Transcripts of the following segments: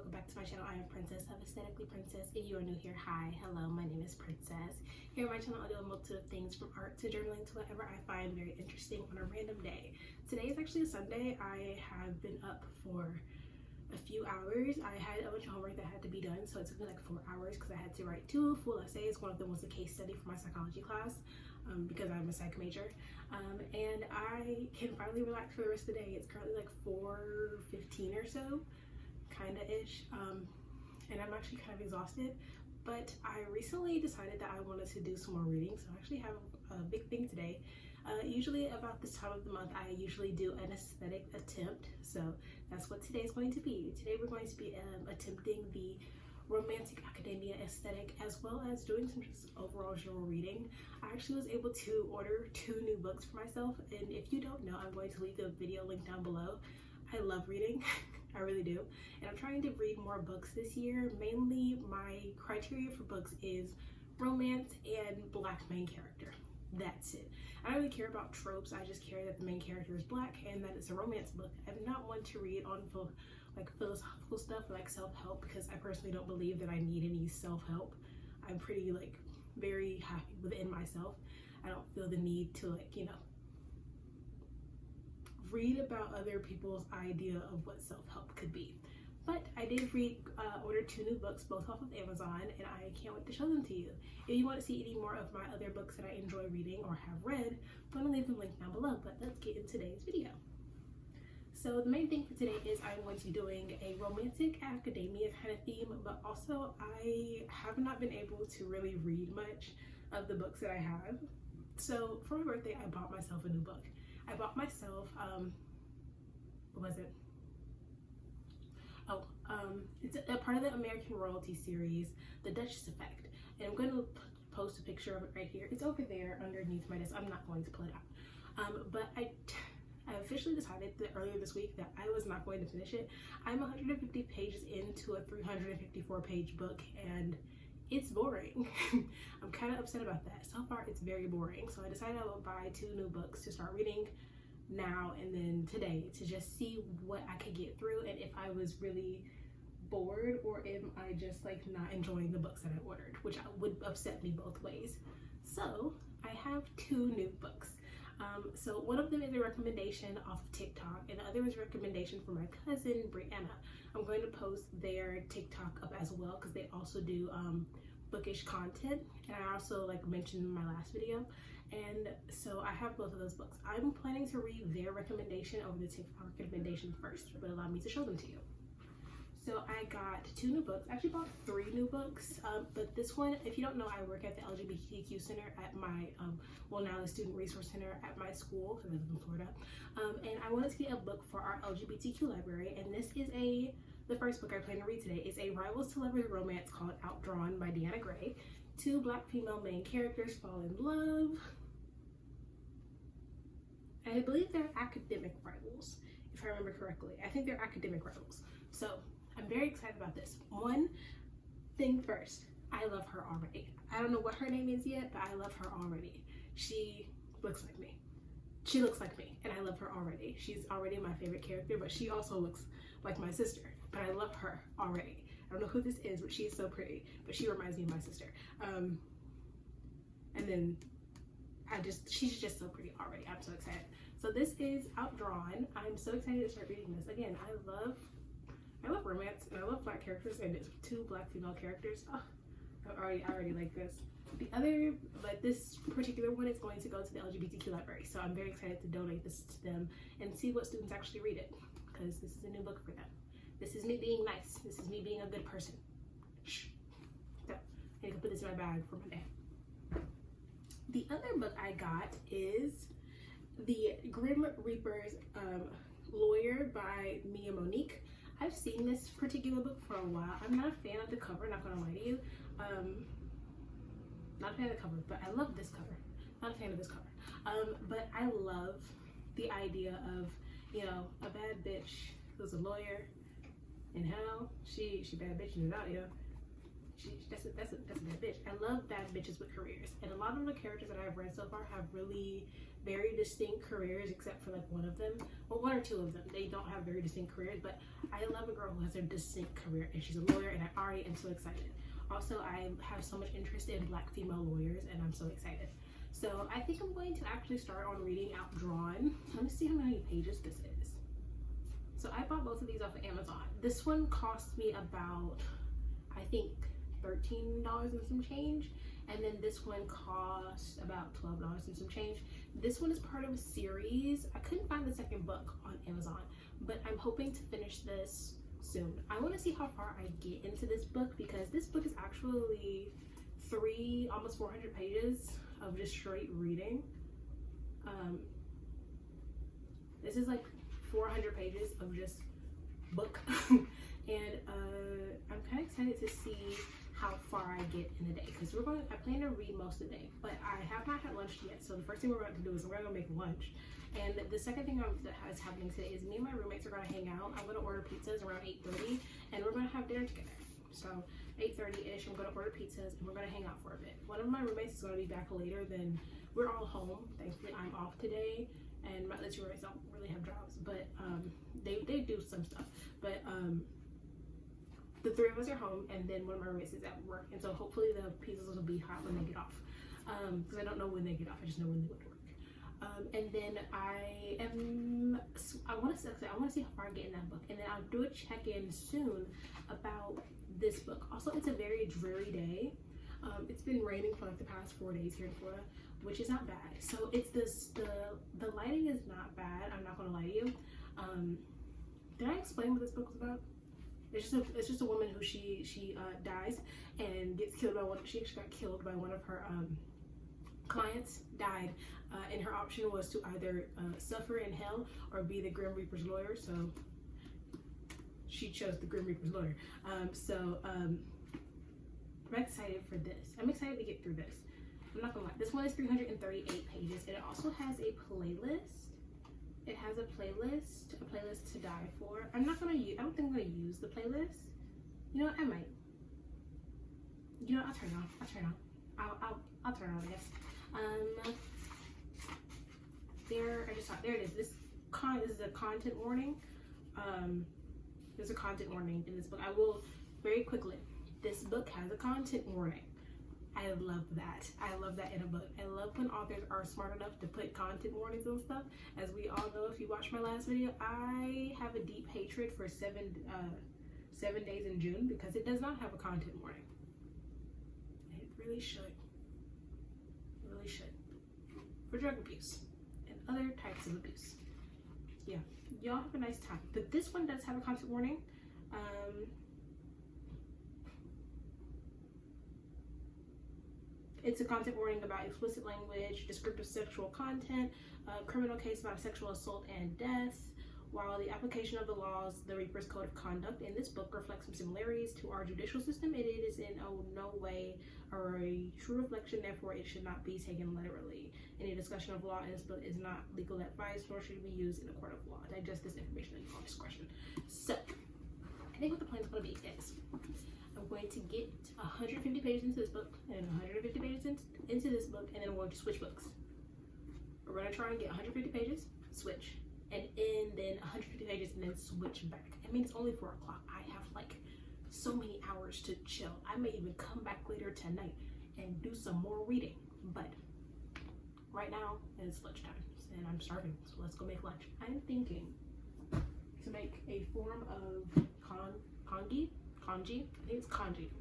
welcome back to my channel. I am Princess of Aesthetically Princess. If you are new here, hi, hello, my name is Princess. Here on my channel I do a multitude of things from art to journaling to whatever I find very interesting on a random day. Today is actually a Sunday. I have been up for a few hours. I had a bunch of homework that had to be done, so it took me like 4 hours because I had to write 2 full essays. One of them was a case study for my psychology class because I'm a psych major, and I can finally relax for the rest of the day. It's currently like 4:15 or so, kind of ish, and I'm actually kind of exhausted, but I recently decided that I wanted to do some more reading, so I actually have a big thing today. Usually about this time of the month I usually do an aesthetic attempt, so that's what today is going to be. Today we're going to be attempting the romantic academia aesthetic, as well as doing some just overall general reading. I actually was able to order 2 new books for myself, and if you don't know, I'm going to leave the video link down below. I love reading. I really do, and I'm trying to read more books this year. Mainly my criteria for books is romance and Black main character. That's it. I don't really care about tropes. I just care that the main character is Black and that it's a romance book. I'm not one to read on philosophical stuff or like self-help, because I personally don't believe that I need any self-help. I'm pretty very happy within myself. I don't feel the need to read about other people's idea of what self-help could be. But I did order 2 new books, both off of Amazon, and I can't wait to show them to you. If you want to see any more of my other books that I enjoy reading or have read, I'm going to leave them linked down below. But let's get into today's video. So the main thing for today is I'm going to be doing a romantic academia kind of theme, but also I have not been able to really read much of the books that I have. So for my birthday, I bought myself a new book. I bought myself, what was it? It's a part of the American Royalty series, The Duchess Effect. And I'm going to post a picture of it right here. It's over there underneath my desk. I'm not going to pull it out. But I officially decided that earlier this week that I was not going to finish it. I'm 150 pages into a 354 page book, and it's boring. I'm kind of upset about that. So far it's very boring, so I decided I would buy 2 new books to start reading now and then today, to just see what I could get through and if I was really bored or am I just not enjoying the books that I ordered, which would upset me both ways. So I have 2 new books. So one of them is a recommendation off of TikTok, and the other is a recommendation from my cousin Brianna. I'm going to post their TikTok up as well because they also do bookish content, and I also mentioned in my last video. And so I have both of those books. I'm planning to read their recommendation over the TikTok recommendation first, but allow me to show them to you. So I got 2 new books. I actually bought 3 new books, but this one, if you don't know, I work at the LGBTQ center at my, now the Student Resource Center at my school, because I live in Florida. And I wanted to get a book for our LGBTQ library, and this is the first book I plan to read today is a rivals to lovers romance called Outdrawn by Deanna Gray. 2 Black female main characters fall in love. And I believe they're academic rivals, if I remember correctly. I think they're academic rivals. So I'm very excited about this. One thing first, I love her already. I don't know what her name is yet, but I love her already. She looks like me. She looks like me, and I love her already. She's already my favorite character, but she also looks like my sister. But I love her already. I don't know who this is, but she's so pretty. But she reminds me of my sister. And then she's just so pretty already. I'm so excited. So this is Outdrawn. I'm so excited to start reading this. Again, I love romance, and I love Black characters, and it's 2 Black female characters. Oh, I already like this. But this particular one is going to go to the LGBTQ library, so I'm very excited to donate this to them and see what students actually read it, because this is a new book for them. This is me being nice. This is me being a good person. Shh. So I need to put this in my bag for Monday. The other book I got is The Grim Reaper's Lawyer by Mia Monique. I've seen this particular book for a while. I'm not a fan of the cover, not gonna lie to you. Not a fan of the cover, but I love this cover. Not a fan of this cover. But I love the idea of, a bad bitch who's a lawyer in hell. She bad bitch in it out, That's a bad bitch. I love bad bitches with careers, and a lot of the characters that I've read so far have really very distinct careers, except for like one of them, or one or two of them. They don't have very distinct careers, but I love a girl who has a distinct career, and she's a lawyer, and I already am so excited. Also, I have so much interest in Black female lawyers, and I'm so excited. So I think I'm going to actually start on reading Outdrawn. Let me see how many pages this is. So I bought both of these off of Amazon. This one cost me about, I think, $13 and some change, and then this one cost about $12 and some change. This one is part of a series. I couldn't find the second book on Amazon, but I'm hoping to finish this soon. I want to see how far I get into this book, because this book is actually almost 400 pages of just straight reading. This is like 400 pages of just book. And I'm kind of excited to see how far I get in the day, because I plan to read most of the day, but I have not had lunch yet. So the first thing we're about to do is we're gonna make lunch. And the second thing that is happening today is me and my roommates are gonna hang out. I'm gonna order pizzas around 8:30, and we're gonna have dinner together. So 8:30-ish, I'm gonna order pizzas and we're gonna hang out for a bit. One of my roommates is gonna be back later. Then we're all home. Thankfully, I'm off today, and my other two roommates don't really have jobs, but they do some stuff. But the three of us are home, and then one of my roommates is at work, and so hopefully the pizzas will be hot when they get off. Because I don't know when they get off, I just know when they go to work. And then I want to see how far I get in that book, and then I'll do a check-in soon about this book. Also, it's a very dreary day. It's been raining for like the past 4 days here in Florida, which is not bad. So it's the lighting is not bad. I'm not gonna lie to you. Did I explain what this book was about? It's just a woman who she dies and gets killed by one. She actually got killed by one of her clients. Died, and her option was to either suffer in hell or be the Grim Reaper's lawyer. So she chose the Grim Reaper's lawyer. I'm excited for this. I'm excited to get through this. I'm not gonna lie. This one is 338 pages, and it also has a playlist. It has a playlist to die for. I don't think I'm gonna use the playlist. You know what, I might. You know what, I'll turn it on. I'll turn it on. I'll turn it on, I guess. There it is. This is a content warning. There's a content warning in this book. I will very quickly. This book has a content warning. I love that. I love that in a book. I love when authors are smart enough to put content warnings and stuff. As we all know, if you watch my last video, I have a deep hatred for 7 Days in June, because it does not have a content warning. It really should. It really should. For drug abuse and other types of abuse. Yeah. Y'all have a nice time. But this one does have a content warning. It's a content warning about explicit language, descriptive sexual content, criminal case about sexual assault and death. While the application of the laws, the Reaper's Code of Conduct in this book reflects some similarities to our judicial system, it is in no way a true reflection, therefore it should not be taken literally. Any discussion of law in this book is not legal advice, nor should it be used in a court of law. Digest this information at your own discretion. So, I think what the plan is going to be is, I'm going to get 150 pages into this book, and 150 pages into this book, and then I'm going to switch books. We're going to try and get 150 pages, switch, and then 150 pages, and then switch back. I mean, it's only 4 o'clock. I have like so many hours to chill. I may even come back later tonight and do some more reading, but right now it's lunchtime, and I'm starving, so let's go make lunch. I'm thinking to make a form of congee. I think it's congee,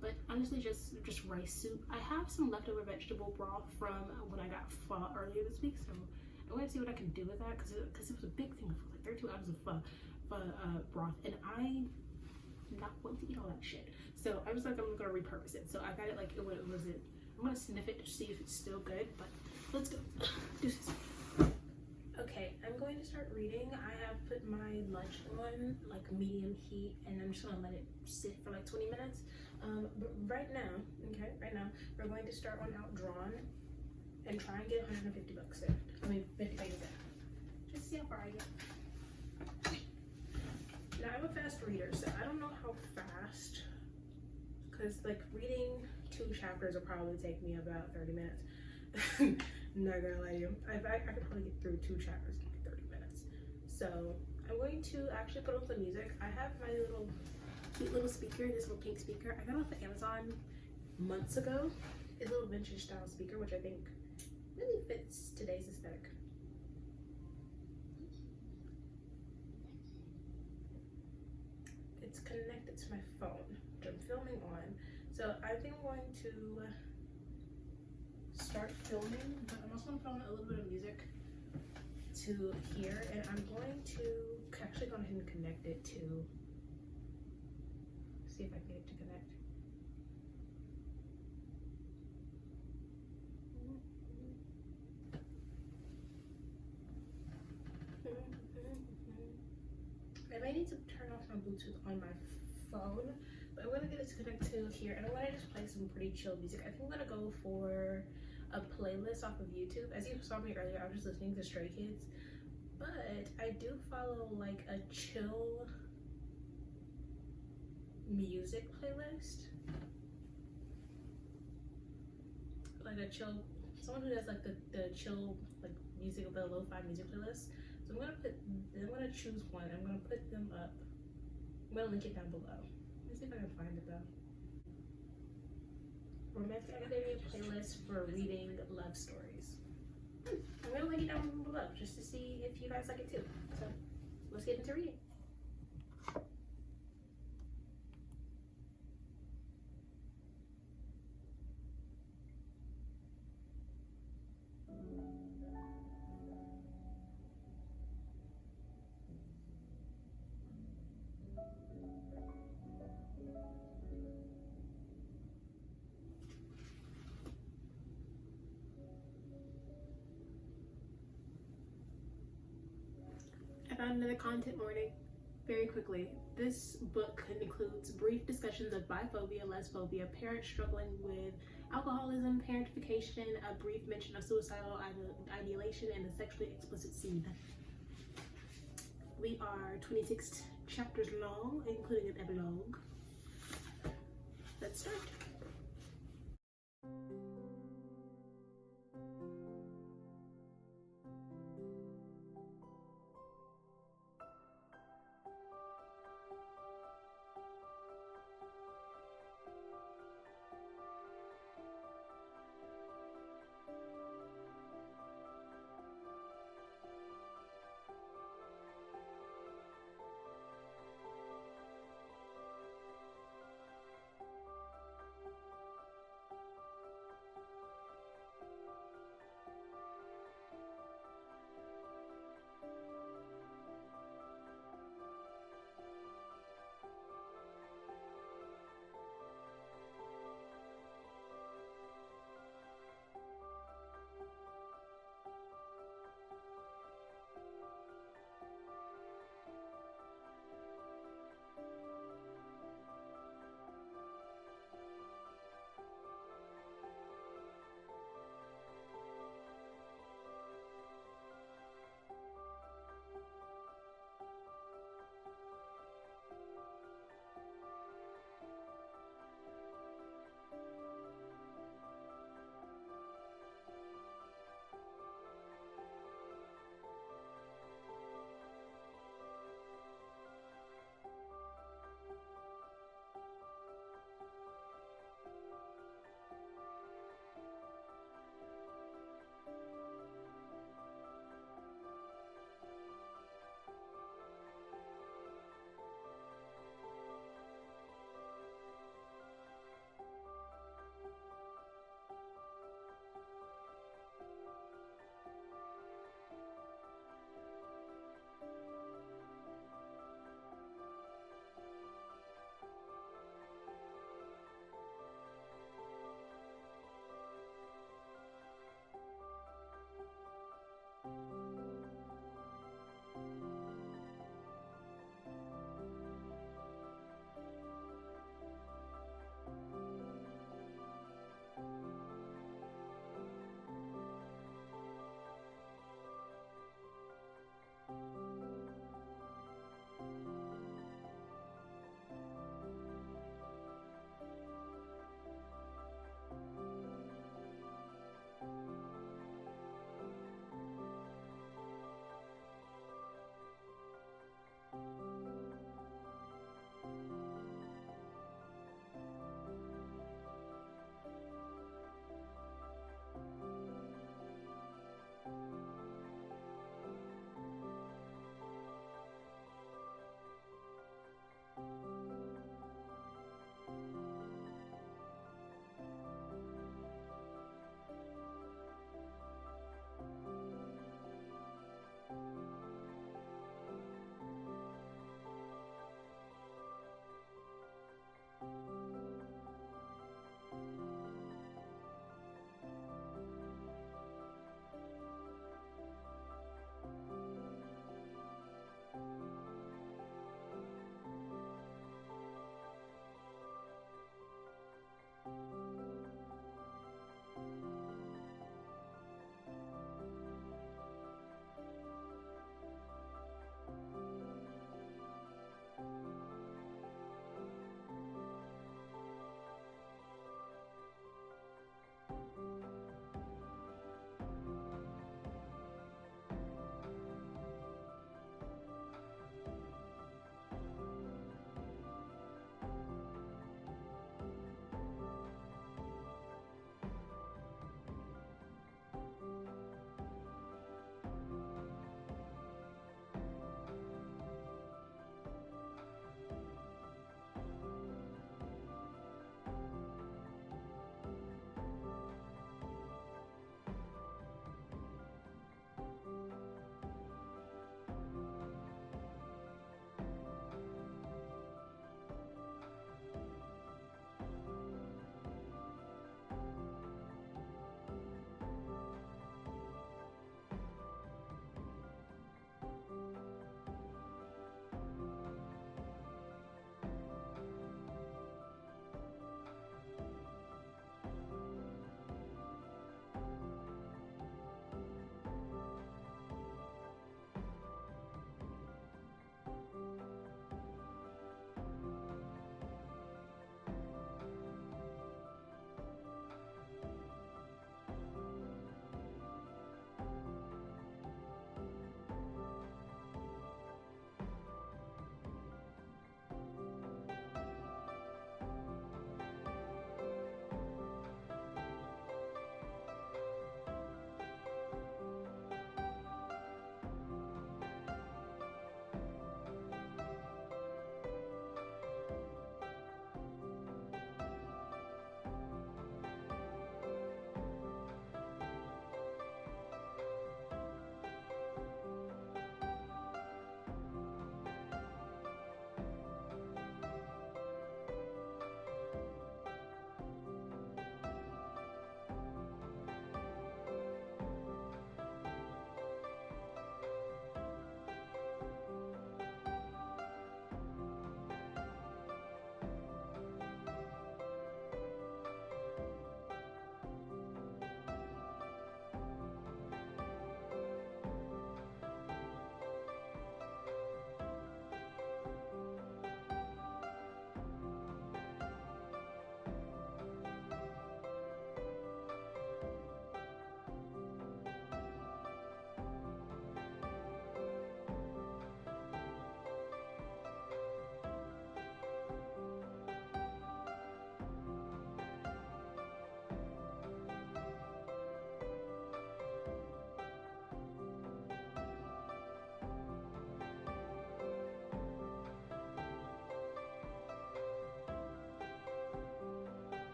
but honestly just rice soup. I have some leftover vegetable broth from when I got pho earlier this week, so I'm going to see what I can do with that, because it was a big thing, like 32 ounces of pho broth, and I'm not going to eat all that shit. So I was like, I'm going to repurpose it. So I got it like, I'm going to sniff it to see if it's still good, but let's go. Deuces. Okay, I'm going to start reading. I have put my lunch on like medium heat, and I'm just gonna let it sit for like 20 minutes. But right now, we're going to start on Outdrawn and try and get 150 books in. 50 pages in. Just see how far I get. Now I'm a fast reader, so I don't know how fast, because like reading 2 chapters will probably take me about 30 minutes. Not gonna lie to you, I could probably get through 2 chapters in like 30 minutes. So I'm going to actually put on some music. I have my little cute little speaker, this little pink speaker. I got off of Amazon months ago. It's a little vintage style speaker, which I think really fits today's aesthetic. It's connected to my phone, which I'm filming on. So I think I'm going to start filming, but I'm also going to put on a little bit of music to here, and I'm going to actually go ahead and connect it to, see if I can get it to connect. I may need to turn off my Bluetooth on my phone, but I'm gonna get it to connect to here, and I'm gonna just play some pretty chill music. I think I'm gonna go for a playlist off of YouTube. As you saw me earlier, I was just listening to Stray Kids, but I do follow like a chill music playlist, like a chill, someone who does like the chill like music, the lo-fi music playlist. So I'm gonna choose one. I'm gonna put them up. I'm gonna link it down below. Let me see if I can find it though. Romantic Academia playlist for reading love stories. I'm gonna link it down below just to see if you guys like it too. So let's get into reading. I found another content warning very quickly. This book includes brief discussions of biphobia, lesphobia, parents struggling with alcoholism, parentification, a brief mention of suicidal ideation, and a sexually explicit scene. We are 26 chapters long, including an epilogue. Let's start.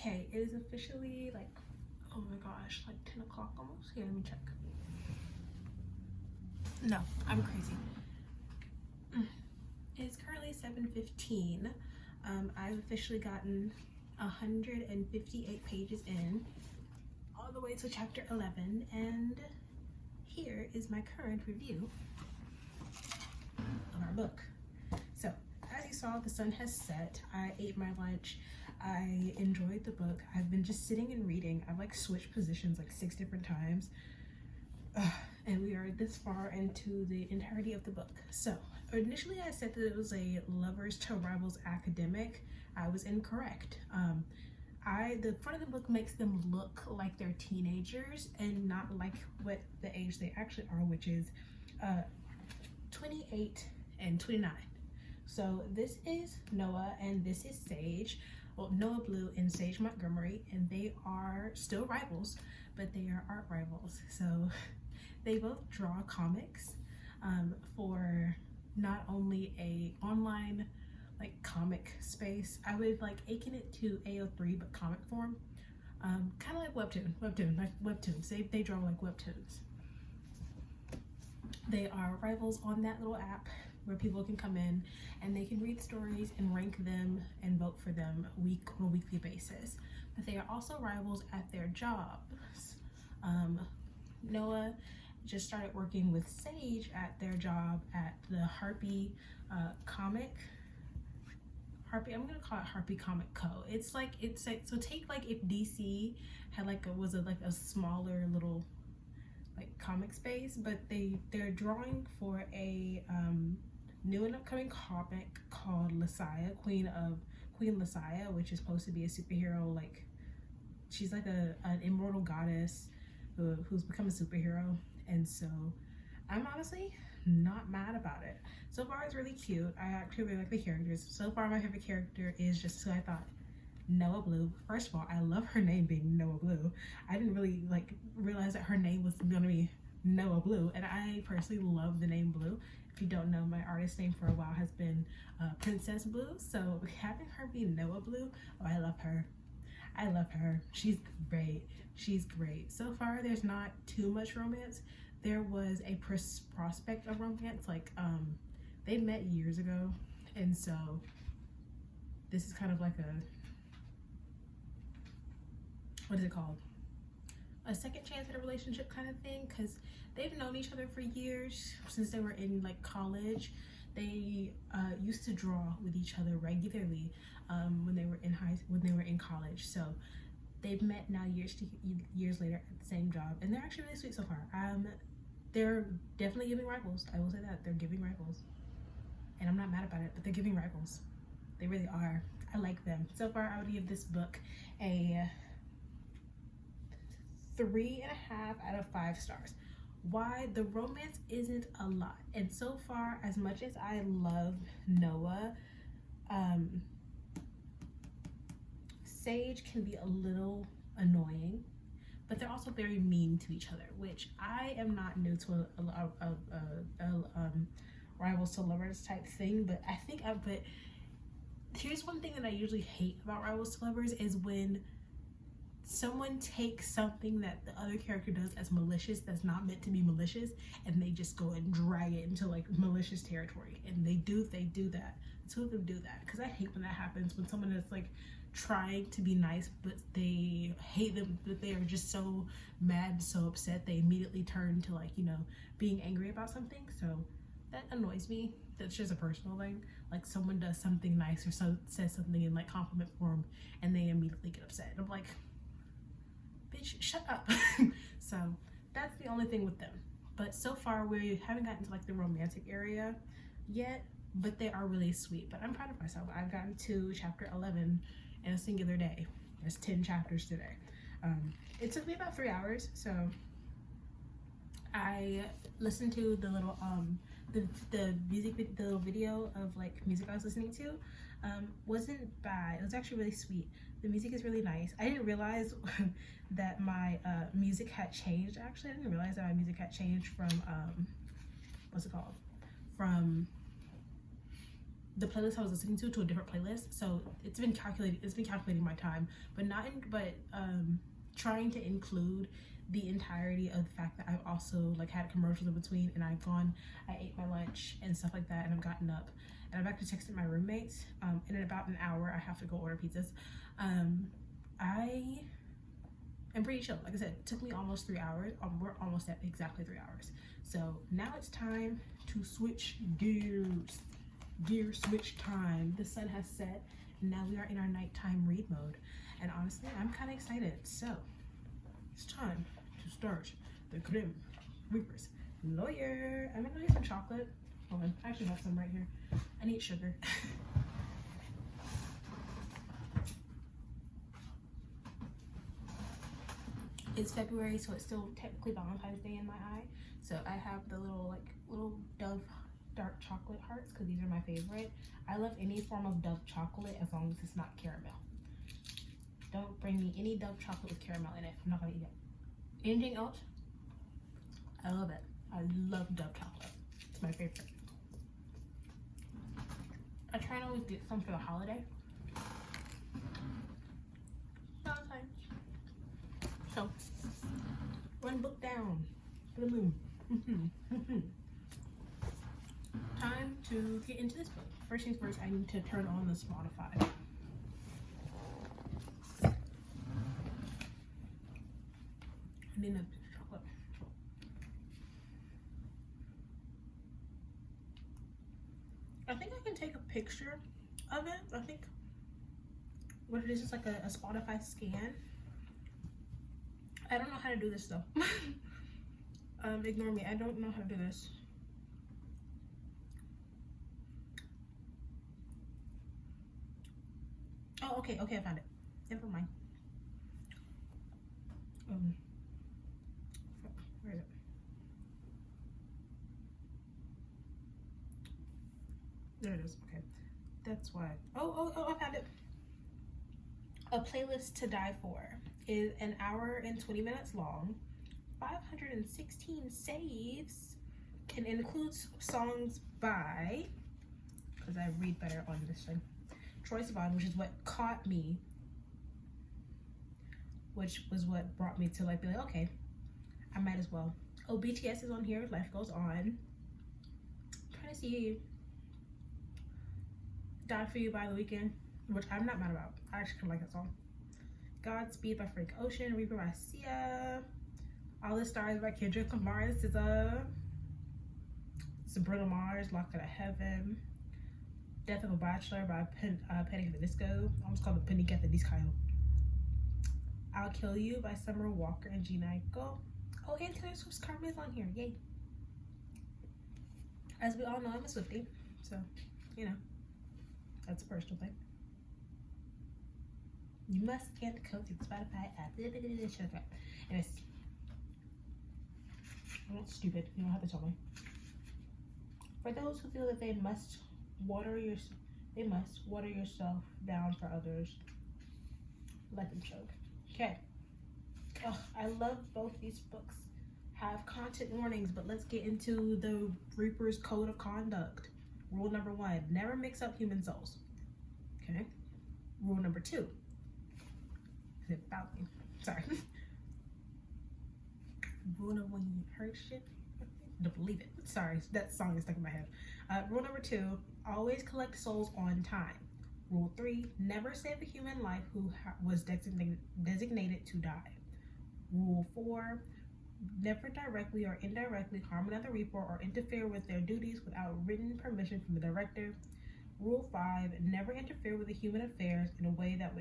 Okay, it is officially like, oh my gosh, like 10 o'clock almost. Here, let me check. No, I'm crazy. It's currently 7:15. I've officially gotten 158 pages in, all the way to chapter 11, and here is my current review of our book. So, as you saw, the sun has set. I ate my lunch. I enjoyed the book. I've been just sitting and reading. I've like switched positions like 6 different times. And we are this far into the entirety of the book. So, initially I said that it was a lovers to rivals academic. I was incorrect. The front of the book makes them look like they're teenagers and not like what the age they actually are, which is 28 and 29. So this is Noah and this is Sage. Well, Noah Blue and Sage Montgomery, and they are still rivals, but they are art rivals. So they both draw comics for not only a online like comic space. I would like akin it to AO3 but comic form, kind of like webtoons. They draw like webtoons. They are rivals on that little app where people can come in and they can read stories and rank them and vote for them on a weekly basis. But they are also rivals at their jobs. Noah just started working with Sage at their job at the Harpy comic. I'm gonna call it Harpy Comic Co. It's like so take like if DC had like a smaller little like comic space, but they're drawing for a new and upcoming comic called Lysia, Queen Lysia, which is supposed to be a superhero. Like she's like an immortal goddess who's become a superhero, and so I'm honestly not mad about it. So far it's really cute. I actually really like the characters. So far my favorite character is just who I thought, Noah Blue. First of all, I love her name being Noah Blue. I didn't really like realize that her name was gonna be Noah Blue, and I personally love the name Blue. If you don't know, my artist name for a while has been Princess Blue, so having her be Noah Blue, oh, I love her. I love her. She's great. She's great. So far there's not too much romance. There was a prospect of romance, like they met years ago, and so this is kind of like what is it called? A second chance at a relationship kind of thing, because they've known each other for years, since they were in like college. They used to draw with each other regularly when they were in college. So they've met now years later at the same job, and they're actually really sweet so far. They're definitely giving rivals. I will say that they're giving rivals, and I'm not mad about it. But they're giving rivals. They really are. I like them. So far, I would give this book a 3.5 out of 5 stars. Why? The romance isn't a lot, and so far, as much as I love Noah, Sage can be a little annoying, but they're also very mean to each other, which I am not new to a rivals to lovers type thing. But but here's one thing that I usually hate about rivals to lovers is when someone takes something that the other character does as malicious that's not meant to be malicious, and they just go and drag it into like malicious territory, and they do that. The two of them do that, because I hate when that happens, when someone is like trying to be nice but they hate them, but they are just so mad, so upset, they immediately turn to like, you know, being angry about something. So that annoys me. That's just a personal thing. Like someone does something nice or says something in like compliment form and they immediately get upset. I'm like, bitch, shut up. So that's the only thing with them. But so far we haven't gotten to like the romantic area yet, but they are really sweet. But I'm proud of myself. I've gotten to chapter 11 in a singular day. There's 10 chapters today. It took me about 3 hours, so I listened to the little the little video of like music I was listening to. Wasn't bad. It was actually really sweet. The music is really nice. I didn't realize that my music had changed. Actually, I didn't realize that my music had changed from what's it called? From the playlist I was listening to a different playlist. So it's been calculating my time, but trying to include the entirety of the fact that I've also like had commercials in between, and I ate my lunch and stuff like that, and I've gotten up and I've actually texted my roommates, and in about an hour I have to go order pizzas. I am pretty chill. Like I said, it took me almost 3 hours. We're almost at exactly 3 hours. So now it's time to switch gears. Gear switch time. The sun has set, and now we are in our nighttime read mode. And honestly, I'm kind of excited. So it's time to start the Grim Reaper's Lawyer. I'm gonna get some chocolate. Hold on, I actually have some right here. I need sugar. It's February, so it's still technically Valentine's Day in my eye. So I have the little Dove dark chocolate hearts because these are my favorite. I love any form of Dove chocolate as long as it's not caramel. Don't bring me any Dove chocolate with caramel in it. I'm not gonna eat it. Anything else? I love it. I love Dove chocolate. It's my favorite. I try to always get some for the holiday. Valentine's. So, one book down for the moon. Time to get into this book. First things first, I need to turn on the Spotify. I need a chocolate. I think I can take a picture of it. I think what it is like a Spotify scan. I don't know how to do this though. Ignore me. I don't know how to do this. Oh, okay, I found it. Never mind. Where is it? There it is. Okay, that's why. Oh, I found it. A Playlist to Die For is an hour and 20 minutes long, 516 saves, and includes songs by, because I read better on this thing, Troye Sivan, which is what caught me, which was what brought me to be like, okay, I might as well. Oh, BTS is on here, Life Goes On. I'm trying to see Die For You by The Weeknd, which I'm not mad about. I actually kind of like that song. Godspeed by Frank Ocean, Reaper by Sia, All the Stars by Kendrick Lamar, this is Bruno Mars, Locked Out of Heaven, Death of a Bachelor by Panic! At the Disco, almost called the Panic! At the Disco. I'll Kill You by Summer Walker and Gina Aiko. Oh, and Taylor Swift's Karma is on here, yay. As we all know, I'm a Swiftie, so, you know, that's a personal thing. You must get the code to the Spotify app. And it's, I'm not stupid. You don't have to tell me. For those who feel that they must water yourself down for others, let them choke. Okay. Oh, I love both these books. Have content warnings, but let's get into the Reaper's Code of Conduct. Rule number 1: never mix up human souls. Okay. Rule number 2. Is it about me? Sorry. Rule number 1: you heard shit. Don't believe it. Sorry, that song is stuck in my head. Rule number 2: always collect souls on time. Rule 3: never save a human life who was designated to die. Rule 4: never directly or indirectly harm another Reaper or interfere with their duties without written permission from the director. Rule 5: never interfere with the human affairs in a way that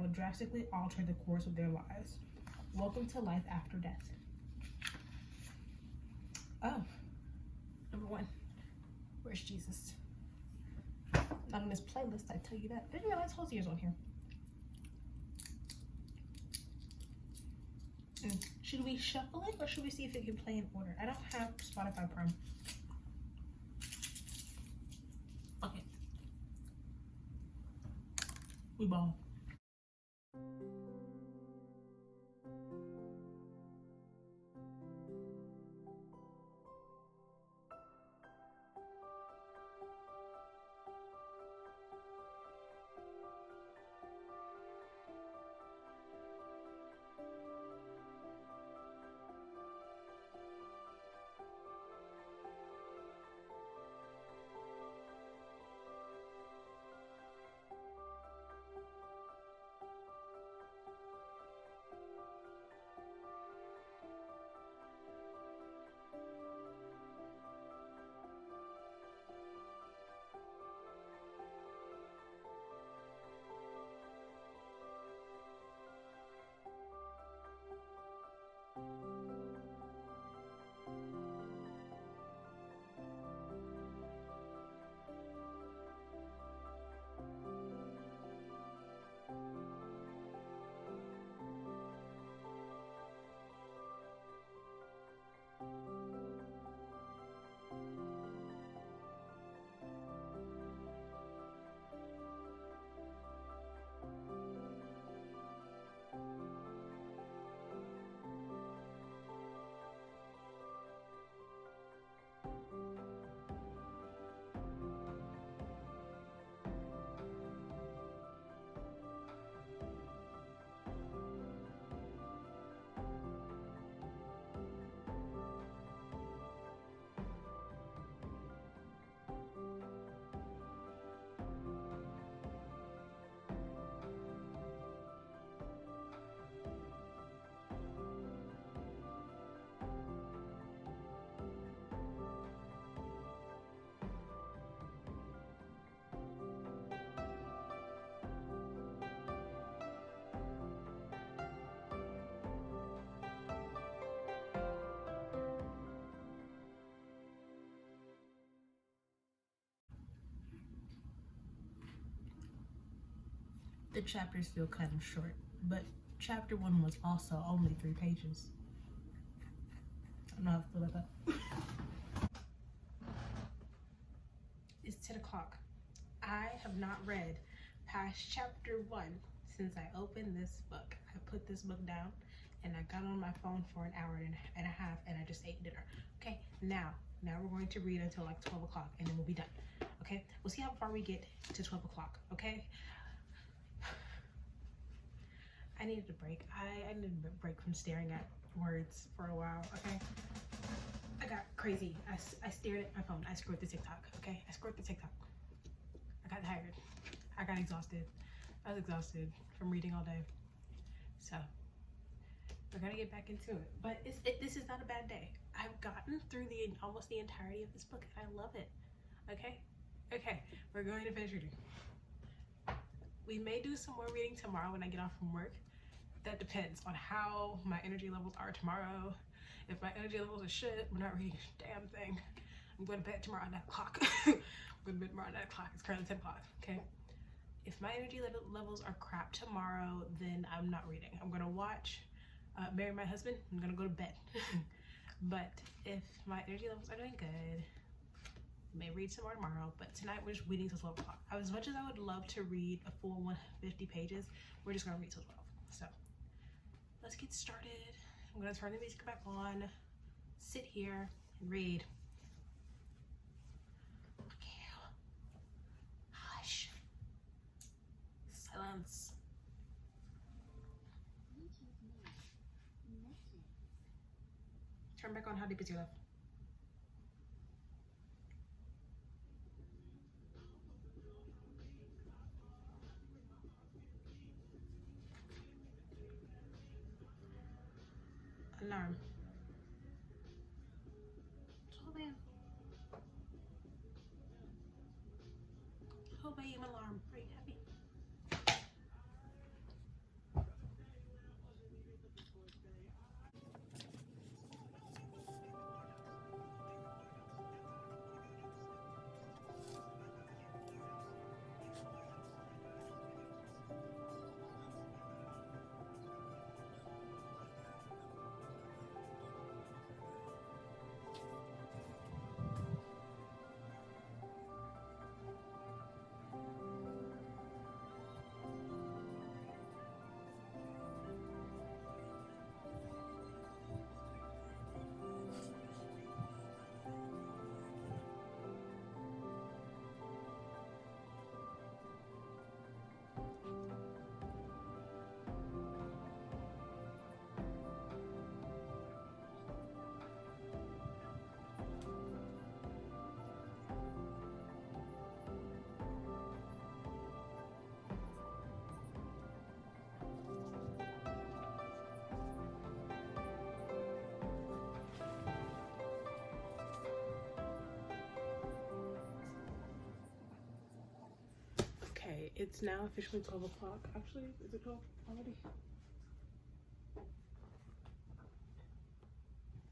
would drastically alter the course of their lives. Welcome to life after death. Oh, number 1. Where's Jesus? Not on this playlist, I tell you that. I didn't realize Hosier's on here. Should we shuffle it or should we see if it can play in order? I don't have Spotify Prime. Okay. We ball. the chapters feel kind of short, but chapter 1 was also only 3 pages. I don't know how I feel about that. It's 10 o'clock. I have not read past chapter 1 since I opened this book. I put this book down and I got on my phone for an hour and a half and I just ate dinner. Okay, now we're going to read until like 12 o'clock and then we'll be done. Okay, we'll see how far we get to 12 o'clock. Okay, I needed a break. I needed a break from staring at words for a while. Okay, I got crazy. I stared at my phone. I scrolled the TikTok. Okay, I scrolled the TikTok. I got tired. I got exhausted. I was exhausted from reading all day. So we're gonna get back into it. But this is not a bad day. I've gotten through almost the entirety of this book and I love it. Okay? Okay, we're going to finish reading. We may do some more reading tomorrow when I get off from work. That depends on how my energy levels are tomorrow. If my energy levels are shit, we're not reading a damn thing. I'm going to bed tomorrow at 9 o'clock. I'm going to bed tomorrow at 9 o'clock. It's currently 10 o'clock, okay? If my energy levels are crap tomorrow, then I'm not reading. I'm going to watch Marry My Husband. I'm going to go to bed. But if my energy levels are doing good, I may read some more tomorrow, but tonight we're just reading till 12 o'clock. As much as I would love to read a full 150 pages, we're just going to read till 12. So let's get started. I'm going to turn the music back on, sit here, and read. Okay. Hush. Silence. Turn back on. How deep is your love? Alarm. 12 a.m. 12 a.m. alarm. Are you happy? Okay, it's now officially 12 o'clock. Actually, is it 12 already?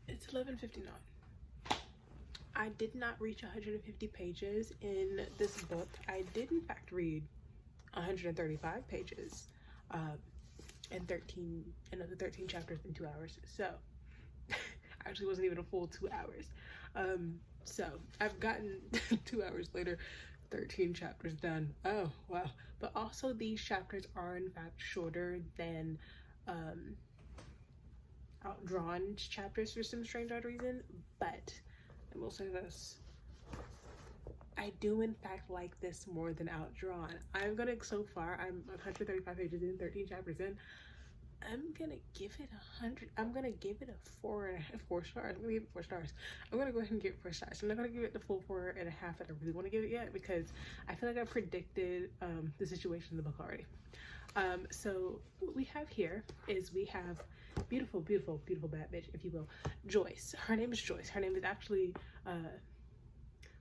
It's 11:59. I did not reach 150 pages in this book. I did in fact read 135 pages and 13 chapters in 2 hours. So actually wasn't even a full 2 hours. So I've gotten 2 hours later 13 chapters done. Oh wow. But also these chapters are in fact shorter than outdrawn chapters for some strange odd reason. But I will say this, I do in fact like this more than outdrawn. I'm gonna, so far I'm 135 pages in, 13 chapters in, I'm gonna give it 100. I'm gonna give it a 4 stars. I'm gonna give it 4 stars. I'm gonna go ahead and give it 4 stars. I'm not gonna give it the full 4.5 that I really want to give it yet, because I feel like I predicted the situation in the book already. So what we have here is we have beautiful bad bitch, if you will, Joyce. Her name is Joyce. Her name is actually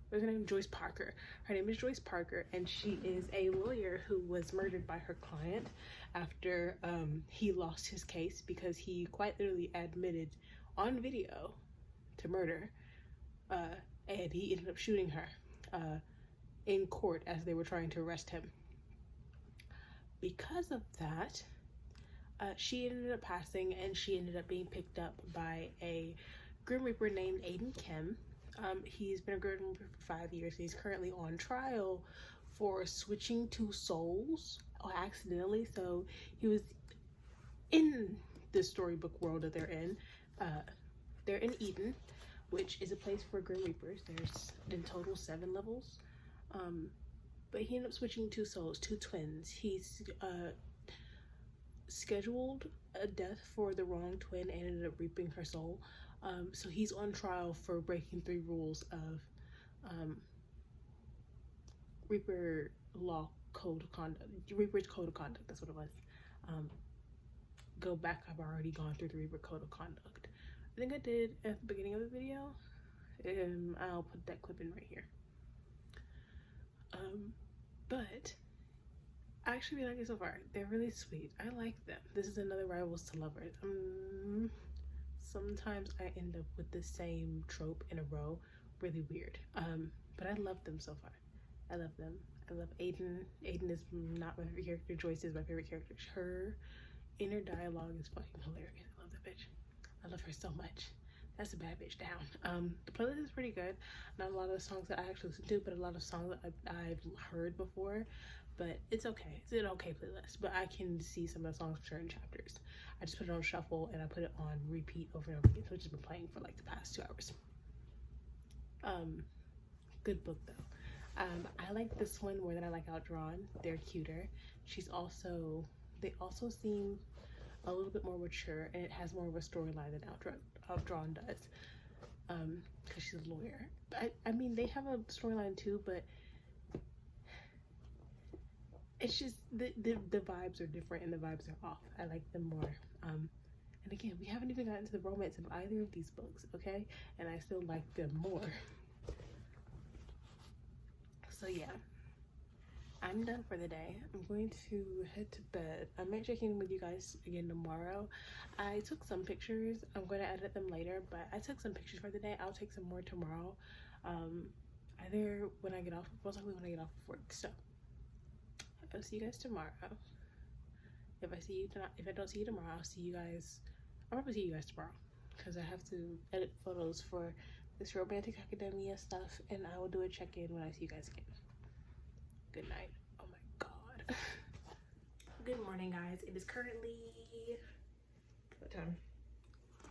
what's her name? Joyce Parker. Her name is Joyce Parker, and she is a lawyer who was murdered by her client after he lost his case because he quite literally admitted on video to murder, and he ended up shooting her in court as they were trying to arrest him. because of that, she ended up passing, and she ended up being picked up by a Grim Reaper named Aiden Kim. He's been a Grim Reaper for 5 years. He's currently on trial for switching to souls accidentally. So he was in the storybook world that they're in. They're in Eden, which is a place for Grim Reapers. There's in total 7 levels. But he ended up switching 2 souls, 2 twins. He's scheduled a death for the wrong twin and ended up reaping her soul. So he's on trial for breaking 3 rules of Reaper law code of conduct. Reaper's code of conduct, that's what it was. Go back, I've already gone through the Reaper code of conduct. I think I did at the beginning of the video. I'll put that clip in right here. But I actually like it so far. They're really sweet. I like them. This is another Rivals to Lovers. Sometimes I end up with the same trope in a row. Really weird. But I love them so far. I love them. I love Aiden. Aiden is not my favorite character. Joyce is my favorite character. Her inner dialogue is fucking hilarious. I love that bitch. I love her so much. That's a bad bitch down. The playlist is pretty good. Not a lot of the songs that I actually listen to, but a lot of songs that I've heard before. But it's okay. It's an okay playlist. But I can see some of the songs for certain chapters. I just put it on shuffle and I put it on repeat over and over again. So it's just been playing for like the past 2 hours. Good book though. I like this one more than I like Outdrawn. They're cuter. They also seem a little bit more mature, and it has more of a storyline than Outdrawn does. Because she's a lawyer. I mean, they have a storyline too, but it's just the vibes are different and the vibes are off. I like them more. And again, we haven't even gotten to the romance of either of these books, okay? And I still like them more. So yeah, I'm done for the day. I'm going to head to bed. I might check in with you guys again tomorrow. I took some pictures. I'm going to edit them later, but I took some pictures for the day. I'll take some more tomorrow. Either when I get off, most likely when I get off of work. So I'll see you guys tomorrow. If I don't see you tomorrow, I'll probably see you guys tomorrow, because I have to edit photos for this romantic academia stuff, and I will do a check-in when I see you guys again. Good night. Oh my god. Good morning, guys. It is currently what time?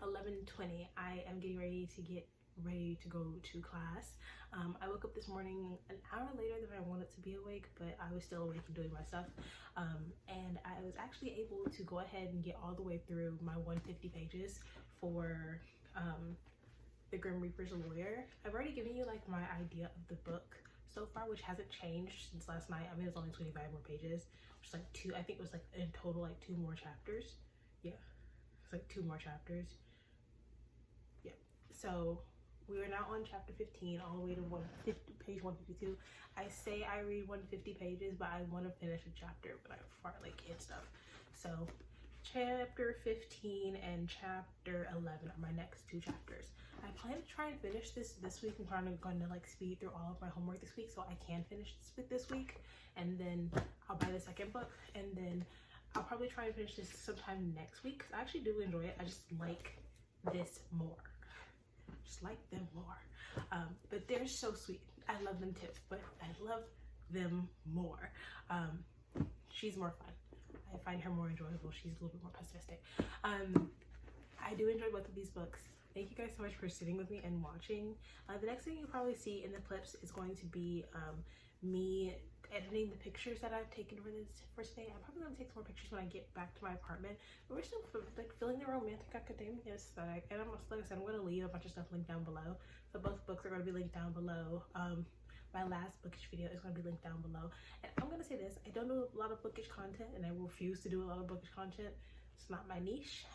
11:20. I am getting ready to go to class. I woke up this morning an hour later than I wanted to be awake, but I was still awake and doing my stuff. And I was actually able to go ahead and get all the way through my 150 pages for the Grim Reaper's lawyer. I've already given you like my idea of the book so far, which hasn't changed since last night. I mean, it's only 25 more pages, which is like 2, I think it was like in total like 2 more chapters. Yeah, it's like 2 more chapters. Yeah, so we are now on chapter 15, all the way to page 152. I say I read 150 pages, but I want to finish a chapter before I like hit stuff. So chapter 15 and chapter 11 are my next 2 chapters. I plan to try and finish this week. I'm kind of going to like speed through all of my homework this week so I can finish this week, and then I'll buy the second book, and then I'll probably try and finish this sometime next week, because I actually do enjoy it. I just like this more. Just like them more. But they're so sweet. I love them too, but I love them more. She's more fun. I find her more enjoyable. She's a little bit more pessimistic. I do enjoy both of these books. Thank you guys so much for sitting with me and watching. The next thing you'll probably see in the clips is going to be me editing the pictures that I've taken for today. I'm probably going to take some more pictures when I get back to my apartment. But we're still like feeling the romantic academia aesthetic. And like I said, I'm going to leave a bunch of stuff linked down below. So both books are going to be linked down below. My last bookish video is going to be linked down below. And I'm going to say this, I don't do a lot of bookish content, and I refuse to do a lot of bookish content. It's not my niche.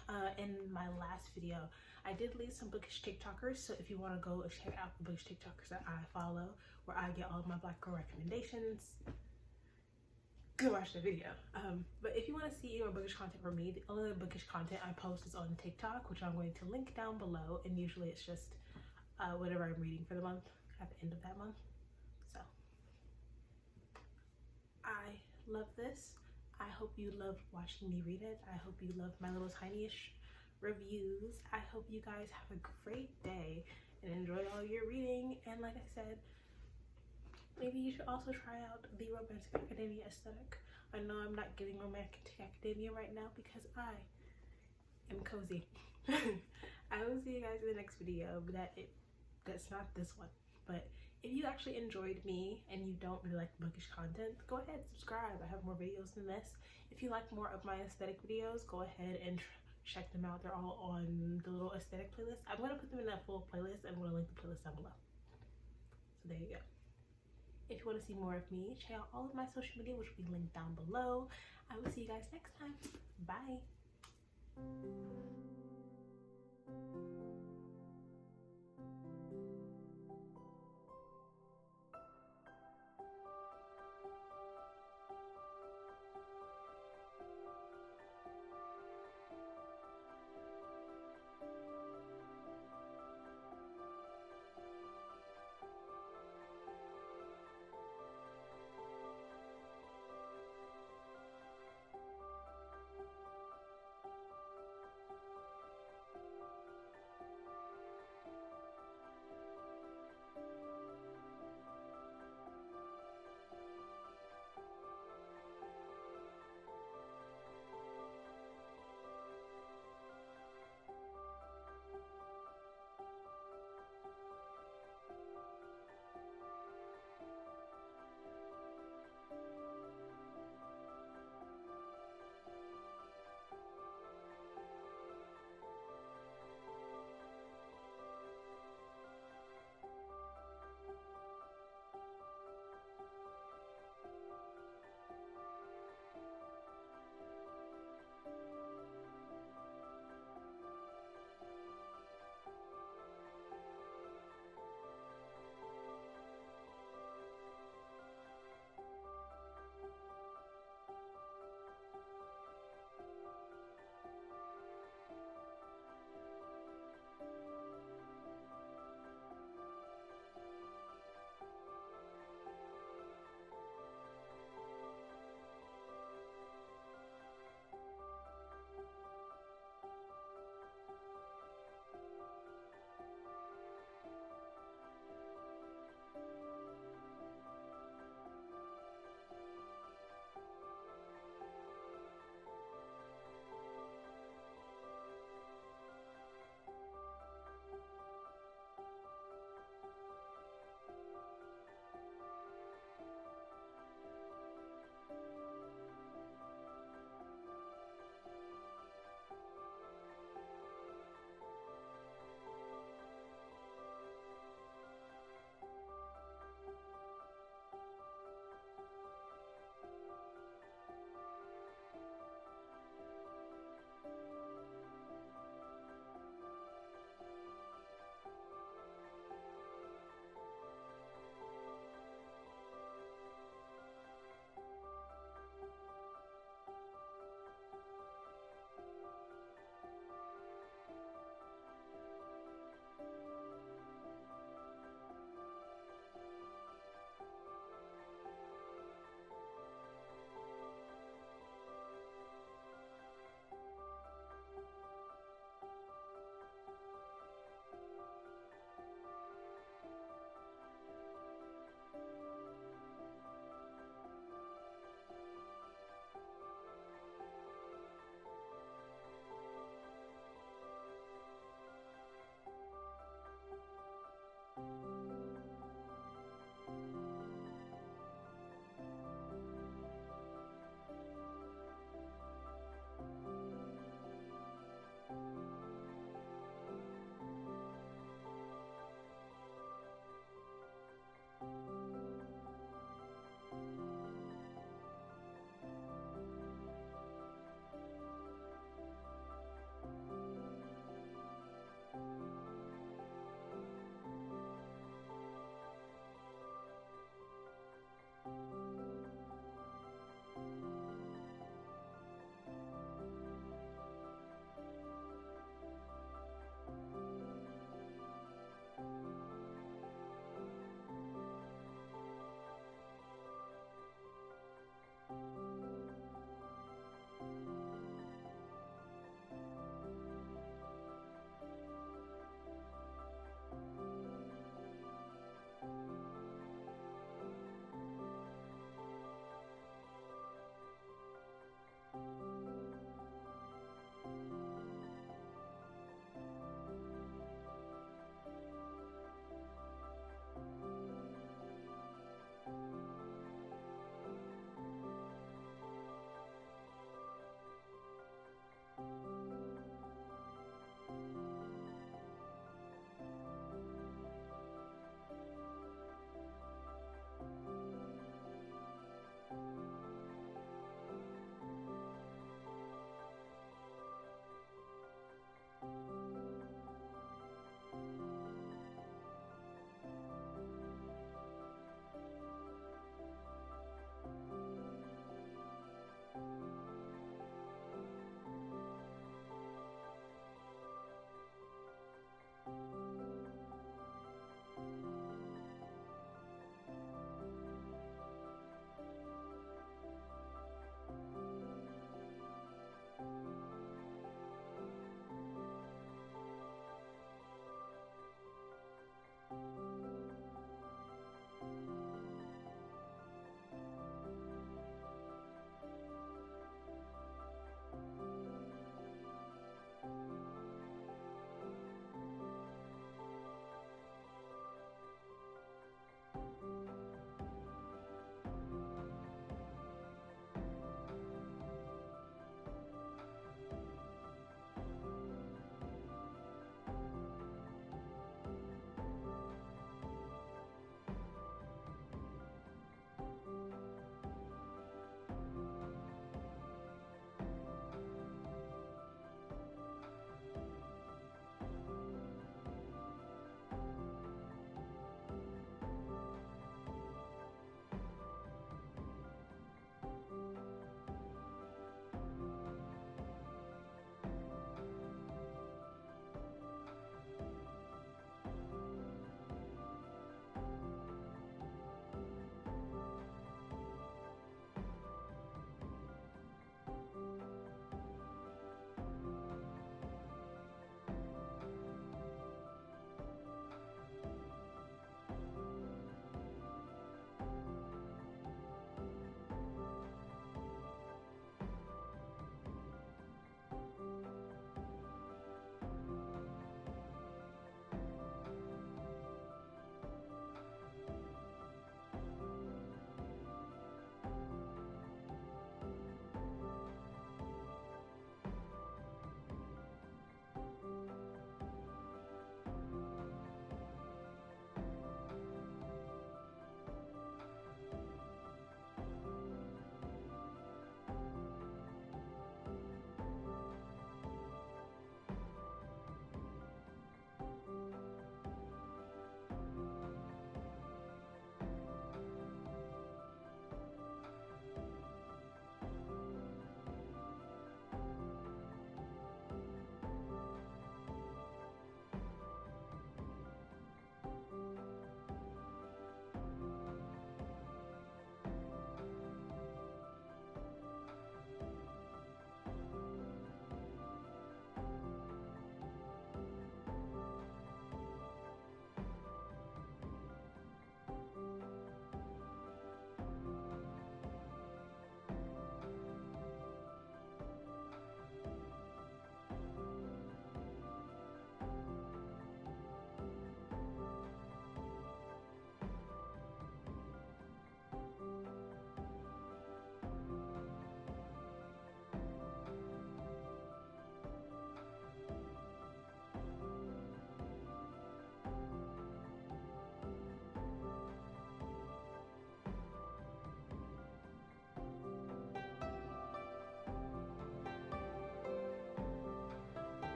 In my last video, I did leave some bookish TikTokers, so if you want to go check out the bookish TikTokers that I follow, where I get all of my black girl recommendations, go watch the video. But if you want to see more bookish content from me, the only bookish content I post is on TikTok, which I'm going to link down below, and usually it's just whatever I'm reading for the month at the end of that month. So I love this. I hope you loved watching me read it. I hope you loved my little tiny-ish reviews. I hope you guys have a great day and enjoy all your reading. And like I said, maybe you should also try out the Romantic Academia aesthetic. I know I'm not giving Romantic Academia right now because I am cozy. I will see you guys in the next video, but that's not this one. But if you actually enjoyed me and you don't really like bookish content, go ahead, subscribe. I have more videos than this. If you like more of my aesthetic videos, go ahead and check them out. They're all on the little aesthetic playlist. I'm going to put them in that full playlist. I'm going to link the playlist down below. So there you go. If you want to see more of me, check out all of my social media, which will be linked down below. I will see you guys next time. Bye.